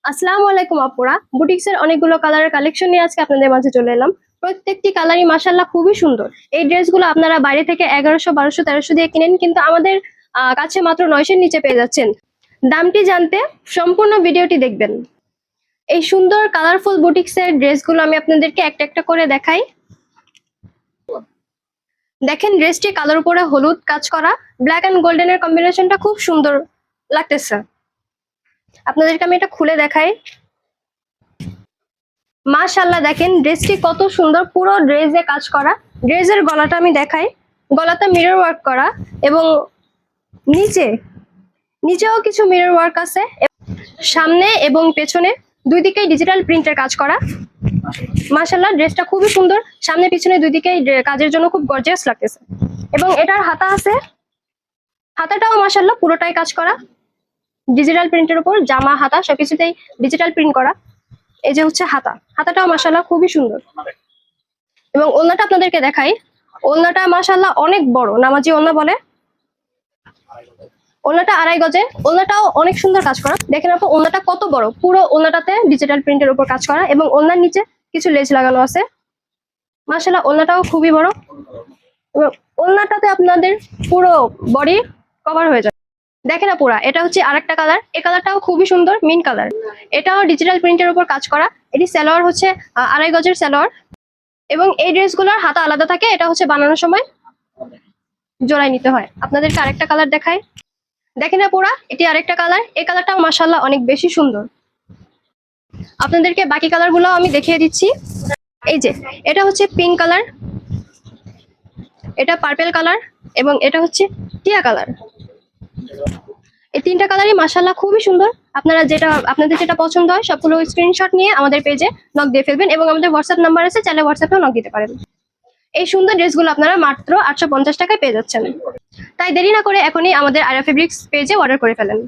আসসালামু আলাইকুম আপুরা, বুটিক্সের অনেকগুলো কালারের কালেকশন নিয়ে আজকে আপনাদের মাঝে চলে এলাম। প্রত্যেকটি কালারই মাশাআল্লাহ খুবই সুন্দর। এই ড্রেসগুলো আপনারা বাইরে থেকে 1100, 1200, 1300 দিয়ে কিনেন, কিন্তু আমাদের কাছে মাত্র 900 নিচে পেয়ে যাচ্ছেন। দামটি জানতে সম্পূর্ণ ভিডিওটি দেখবেন। এই সুন্দর কালারফুল বুটিক্সের ড্রেসগুলো আমি আপনাদেরকে একটা একটা করে দেখাই। দেখেন, ড্রেসটি কালার উপরে হলুদ কাজ করা, ব্ল্যাক এন্ড গোল্ডেনের কম্বিনেশনটা খুব সুন্দর লাগতেছে। আপনাদেরকে আমি এটা খুলে দেখাই। মাশাআল্লাহ, দেখেন ড্রেসটি কত সুন্দর, পুরো ড্রেসে কাজ করা। ড্রেসের গলাটা আমি দেখাই, গলাটা মিরর ওয়ার্ক করা এবং নিচেও কিছু মিরর ওয়ার্ক আছে। সামনে এবং পেছনে দুই দিকেই ডিজিটাল প্রিন্টের কাজ করা। মাশাআল্লাহ, ড্রেসটা খুবই সুন্দর, সামনে পিছনে দুই দিকেই কাজের জন্য খুব গর্জিয়াস লাগতেছে। এবং এটার হাতা আছে, হাতাটাও মাশাআল্লাহ পুরোটাই কাজ করা ডিজিটাল প্রিন্টের উপর। জামা হাতা সবকিছুতেই ডিজিটাল প্রিন্ট করা। এই যে হচ্ছে হাতাটাও মাশাআল্লাহ খুবই সুন্দর। এবং ওড়নাটা আপনাদেরকে দেখাই, ওড়নাটা মাশাআল্লাহ অনেক বড়, নামাজি ওড়না বলে। ওড়নাটা 2.5 গজে, ওড়নাটাও অনেক সুন্দর কাজ করা। দেখেন আপু, ওড়নাটা কত বড়, পুরো ওড়নাটাতে ডিজিটাল প্রিন্টের উপর কাজ করা এবং ওড়নার নিচে কিছু লেজ লাগানো আছে। মাশাআল্লাহ, ওড়নাটাও খুবই বড় এবং ওড়নাটাতে আপনাদের পুরো বডি কভার হয়ে যায়। দেখেন আপুরা, এটা হচ্ছে আরেকটা কালার। এই কালারটাও খুবই সুন্দর, মিন কালার। এটাও ডিজিটাল প্রিন্টের উপর কাজ করা। এটি সালোয়ার হচ্ছে 2.5 গজের সালোয়ার এবং এই ড্রেসগুলোর হাতা আলাদা থাকে। এটা হচ্ছে বানানোর সময় জোড়ায় নিতে হয়। আপনাদেরকে আরেকটা কালার দেখাই। দেখেন আপুরা, এটি আরেকটা কালার। এই কালারটাও মাশাআল্লাহ অনেক বেশি সুন্দর। আপনাদেরকে বাকি কালারগুলো আমি দেখিয়ে দিচ্ছি। এই যে এটা হচ্ছে পিঙ্ক কালার, এটা পার্পল কালার এবং এটা হচ্ছে টিয়া কালার। এই তিনটা কালারই মাশাআল্লাহ খুবই সুন্দর। আপনাদের যেটা পছন্দ হয় সবগুলো স্ক্রিনশট নিয়ে আমাদের পেজে নক দিয়ে ফেলবেন এবং আমাদের হোয়াটসঅ্যাপ নাম্বার আছে, চাইলে হোয়াটসঅ্যাপেও নক দিতে পারেন। এই সুন্দর ড্রেসগুলো আপনারা মাত্র 850 টাকায় পেয়ে যাচ্ছেন। তাই দেরি না করে এখনই আমাদের আরা ফেব্রিক্স পেজে অর্ডার করে ফেলেন।